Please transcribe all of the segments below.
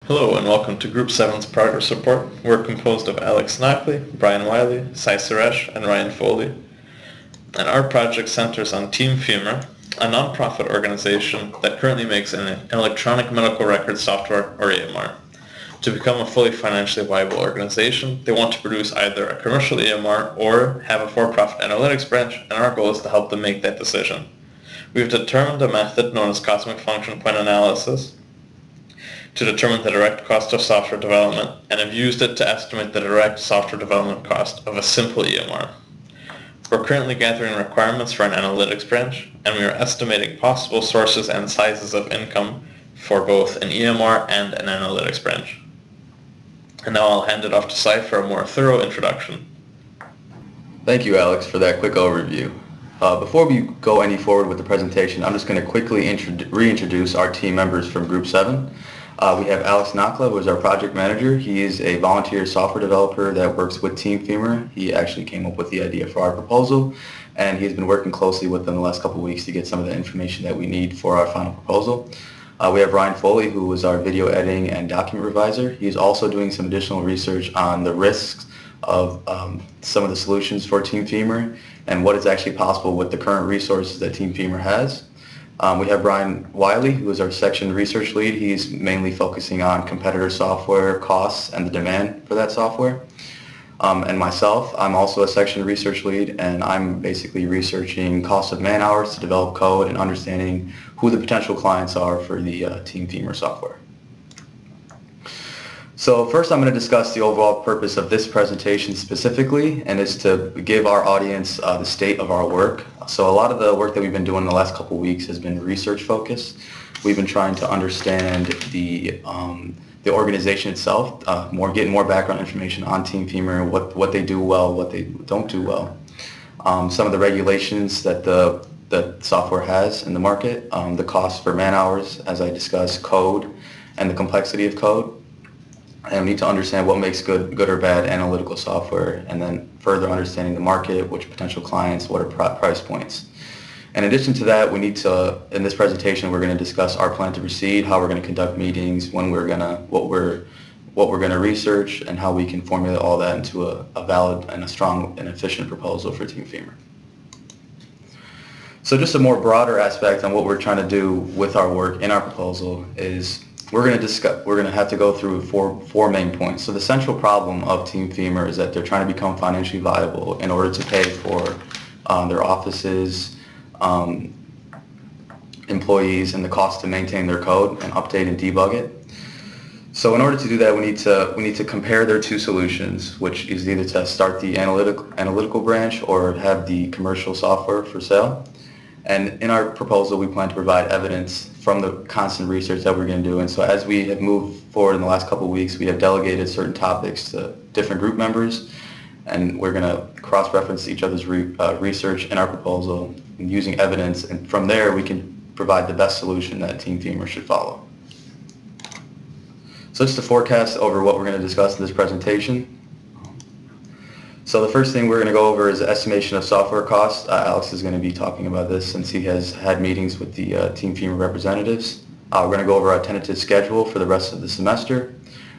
Hello and welcome to Group 7's Progress Report. We're composed of Alex Knockley, Brian Wiley, Sai Suresh, and Ryan Foley. And our project centers on Team Femur, a non-profit organization that currently makes an electronic medical record software, or EMR. To become a fully financially viable organization, they want to produce either a commercial EMR or have a for-profit analytics branch, and our goal is to help them make that decision. We've determined a method known as cosmic function point analysis to determine the direct cost of software development, and have used it to estimate the direct software development cost of a simple EMR. We're currently gathering requirements for an analytics branch, and we are estimating possible sources and sizes of income for both an EMR and an analytics branch. And now I'll hand it off to Sai for a more thorough introduction. Thank you, Alex, for that quick overview. Before we go any forward with the presentation, I'm just going to quickly reintroduce our team members from Group 7. We have Alex Knockley, who is our project manager. He is a volunteer software developer that works with Team Femur. He actually came up with the idea for our proposal, and he's been working closely with them the last couple of weeks to get some of the information that we need for our final proposal. We have Ryan Foley, who is our video editing and document revisor. He's also doing some additional research on the risks of some of the solutions for Team Femur and what is actually possible with the current resources that Team Femur has. We have Brian Wiley, who is our section research lead. He's mainly focusing on competitor software costs and the demand for that software. And myself, I'm also a section research lead, and I'm basically researching cost of man hours to develop code and understanding who the potential clients are for the Team Femur software. So first I'm going to discuss the overall purpose of this presentation specifically, and is to give our audience the state of our work. So a lot of the work that we've been doing in the last couple of weeks has been research focused. We've been trying to understand the organization itself, getting more background information on Team Femur, what they do well, what they don't do well, some of the regulations that the software has in the market, the cost for man hours, as I discussed, code, and the complexity of code. And we need to understand what makes good or bad analytical software, and then further understanding the market, which potential clients, what are price points. In addition to that, we need to, in this presentation, we're going to discuss our plan to proceed, how we're going to conduct meetings, what we're going to research, and how we can formulate all that into a valid and a strong and efficient proposal for Team Femur. So just a more broader aspect on what we're trying to do with our work in our proposal is we're going to have to go through four main points. So the central problem of Team Femur is that they're trying to become financially viable in order to pay for their offices, employees, and the cost to maintain their code and update and debug it. So in order to do that, we need to compare their two solutions, which is either to start the analytical branch or have the commercial software for sale. And in our proposal, we plan to provide evidence from the constant research that we're going to do. And so as we have moved forward in the last couple of weeks, we have delegated certain topics to different group members, and we're going to cross-reference each other's research in our proposal using evidence, and from there we can provide the best solution that Team Femur should follow. So just to forecast over what we're going to discuss in this presentation. So the first thing we're going to go over is the estimation of software costs. Alex is going to be talking about this since he has had meetings with the Team Femur representatives. We're going to go over our tentative schedule for the rest of the semester.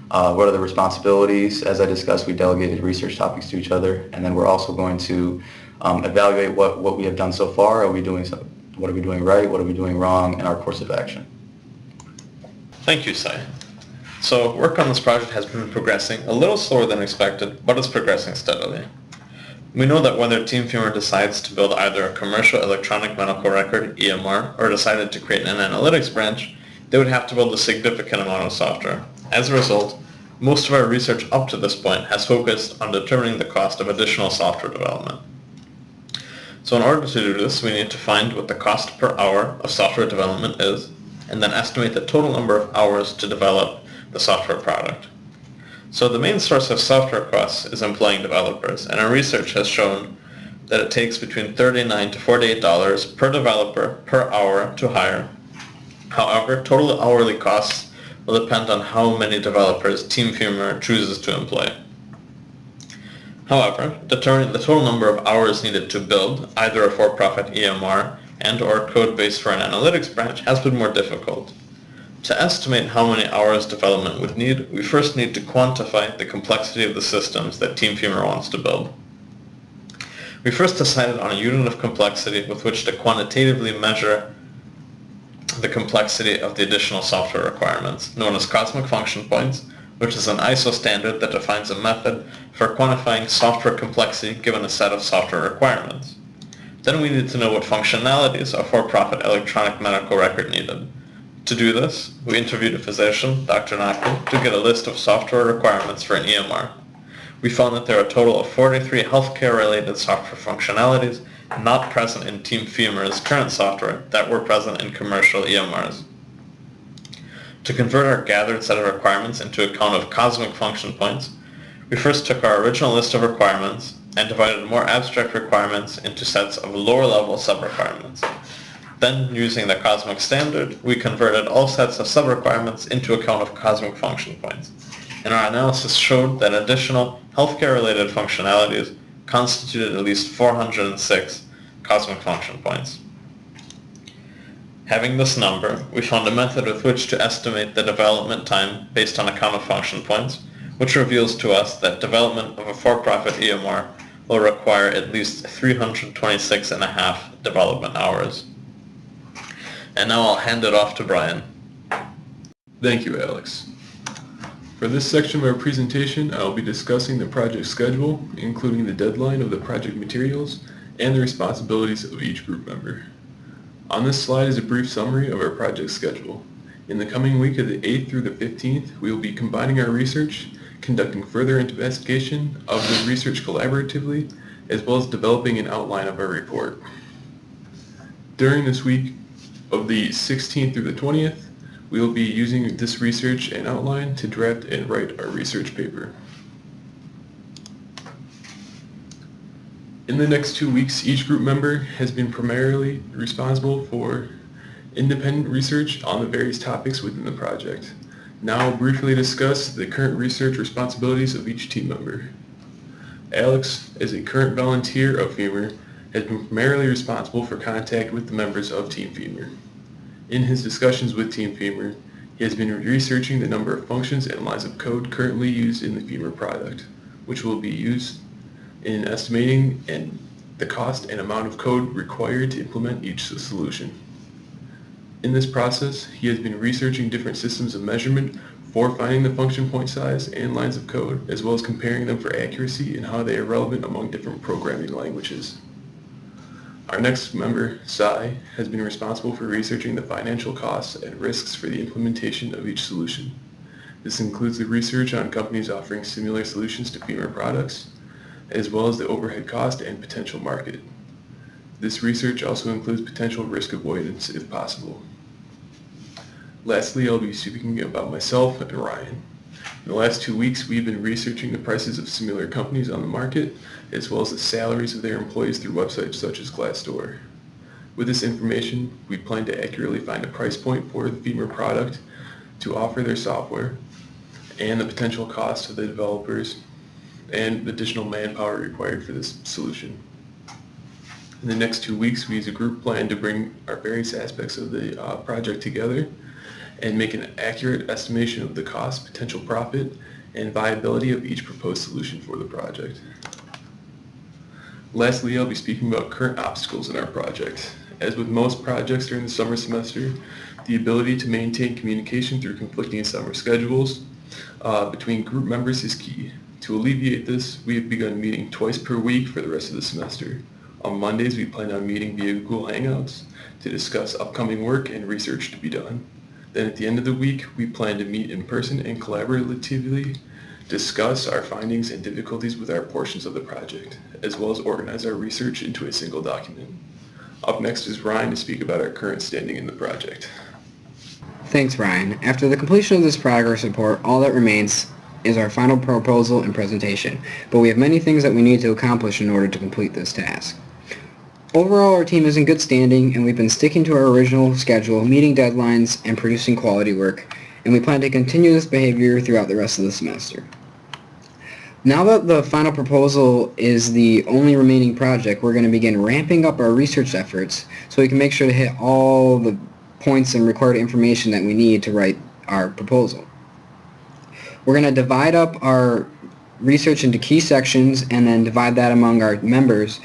What are the responsibilities? As I discussed, we delegated research topics to each other, and then we're also going to evaluate what we have done so far. What are we doing right? What are we doing wrong? And our course of action. Thank you, Sai. So work on this project has been progressing a little slower than expected, but it's progressing steadily. We know that whether Team Femur decides to build either a commercial electronic medical record, EMR, or decided to create an analytics branch, they would have to build a significant amount of software. As a result, most of our research up to this point has focused on determining the cost of additional software development. So in order to do this, we need to find what the cost per hour of software development is, and then estimate the total number of hours to develop the software product. So the main source of software costs is employing developers, and our research has shown that it takes between $39 to $48 per developer per hour to hire. However, total hourly costs will depend on how many developers Team Femur chooses to employ. However, determining the total number of hours needed to build either a for-profit EMR and/or code base for an analytics branch has been more difficult. To estimate how many hours development would need, we first need to quantify the complexity of the systems that Team Femur wants to build. We first decided on a unit of complexity with which to quantitatively measure the complexity of the additional software requirements, known as cosmic function points, which is an ISO standard that defines a method for quantifying software complexity given a set of software requirements. Then we needed to know what functionalities a for-profit electronic medical record needed. To do this, we interviewed a physician, Dr. Nakul, to get a list of software requirements for an EMR. We found that there are a total of 43 healthcare-related software functionalities not present in Team Femur's current software that were present in commercial EMRs. To convert our gathered set of requirements into a count of cosmic function points, we first took our original list of requirements and divided more abstract requirements into sets of lower-level sub-requirements. Then, using the cosmic standard, we converted all sets of sub-requirements into a count of cosmic function points. And our analysis showed that additional healthcare-related functionalities constituted at least 406 cosmic function points. Having this number, we found a method with which to estimate the development time based on a count of function points, which reveals to us that development of a for-profit EMR will require at least 326.5 development hours. And now I'll hand it off to Brian. Thank you, Alex. For this section of our presentation, I will be discussing the project schedule, including the deadline of the project materials and the responsibilities of each group member. On this slide is a brief summary of our project schedule. In the coming week of the 8th through the 15th, we will be combining our research, conducting further investigation of the research collaboratively, as well as developing an outline of our report. During this week of the 16th through the 20th, we will be using this research and outline to draft and write our research paper. In the next 2 weeks, each group member has been primarily responsible for independent research on the various topics within the project. Now I'll briefly discuss the current research responsibilities of each team member. Alex, as a current volunteer of Femur, has been primarily responsible for contact with the members of Team Femur. In his discussions with Team Femur, he has been researching the number of functions and lines of code currently used in the Femur product, which will be used in estimating the cost and amount of code required to implement each solution. In this process, he has been researching different systems of measurement for finding the function point size and lines of code, as well as comparing them for accuracy and how they are relevant among different programming languages. Our next member, Sai, has been responsible for researching the financial costs and risks for the implementation of each solution. This includes the research on companies offering similar solutions to Femur products, as well as the overhead cost and potential market. This research also includes potential risk avoidance if possible. Lastly, I'll be speaking about myself and Ryan. In the last 2 weeks, we've been researching the prices of similar companies on the market, as well as the salaries of their employees through websites such as Glassdoor. With this information, we plan to accurately find a price point for the Femur product to offer their software, and the potential cost to the developers, and additional manpower required for this solution. In the next 2 weeks, we as a group plan to bring our various aspects of the project together and make an accurate estimation of the cost, potential profit, and viability of each proposed solution for the project. Lastly, I'll be speaking about current obstacles in our project. As with most projects during the summer semester, the ability to maintain communication through conflicting summer schedules between group members is key. To alleviate this, we have begun meeting twice per week for the rest of the semester. On Mondays, we plan on meeting via Google Hangouts to discuss upcoming work and research to be done. Then at the end of the week, we plan to meet in person and collaboratively discuss our findings and difficulties with our portions of the project, as well as organize our research into a single document. Up next is Ryan to speak about our current standing in the project. Thanks, Ryan. After the completion of this progress report, all that remains is our final proposal and presentation, but we have many things that we need to accomplish in order to complete this task. Overall, our team is in good standing, and we've been sticking to our original schedule, meeting deadlines, and producing quality work, and we plan to continue this behavior throughout the rest of the semester. Now that the final proposal is the only remaining project, we're going to begin ramping up our research efforts so we can make sure to hit all the points and required information that we need to write our proposal. We're going to divide up our research into key sections and then divide that among our members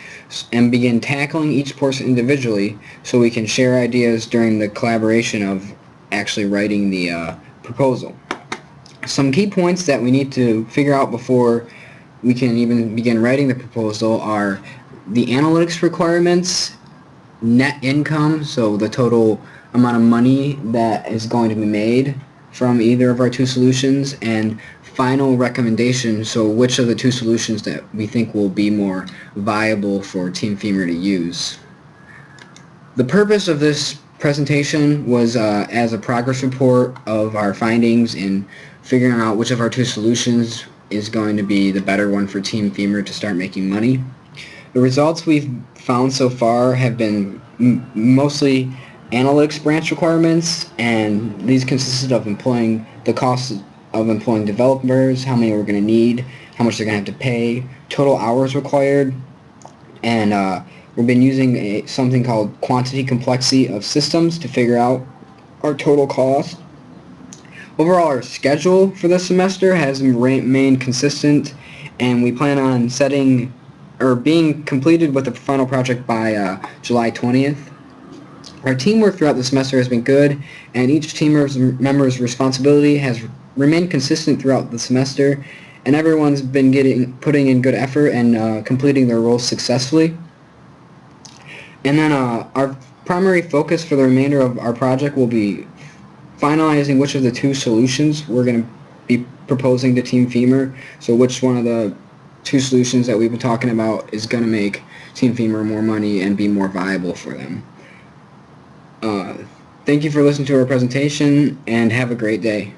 and begin tackling each portion individually so we can share ideas during the collaboration of actually writing the proposal. Some key points that we need to figure out before we can even begin writing the proposal are the analytics requirements, net income, so the total amount of money that is going to be made from either of our two solutions, and final recommendations, so which of the two solutions that we think will be more viable for Team Femur to use. The purpose of this presentation was as a progress report of our findings in figuring out which of our two solutions is going to be the better one for Team Femur to start making money. The results we've found so far have been mostly analytics branch requirements, and these consisted of employing the cost of employing developers, how many we're going to need, how much they're going to have to pay, total hours required, and we've been using something called quantity complexity of systems to figure out our total cost. Overall, our schedule for this semester has remained consistent, and we plan on setting or being completed with the final project by July 20th. Our teamwork throughout the semester has been good, and each team member's responsibility has remained consistent throughout the semester, and everyone's been putting in good effort and completing their roles successfully. And then our primary focus for the remainder of our project will be finalizing which of the two solutions we're going to be proposing to Team Femur, so which one of the two solutions that we've been talking about is going to make Team Femur more money and be more viable for them. Thank you for listening to our presentation, and have a great day.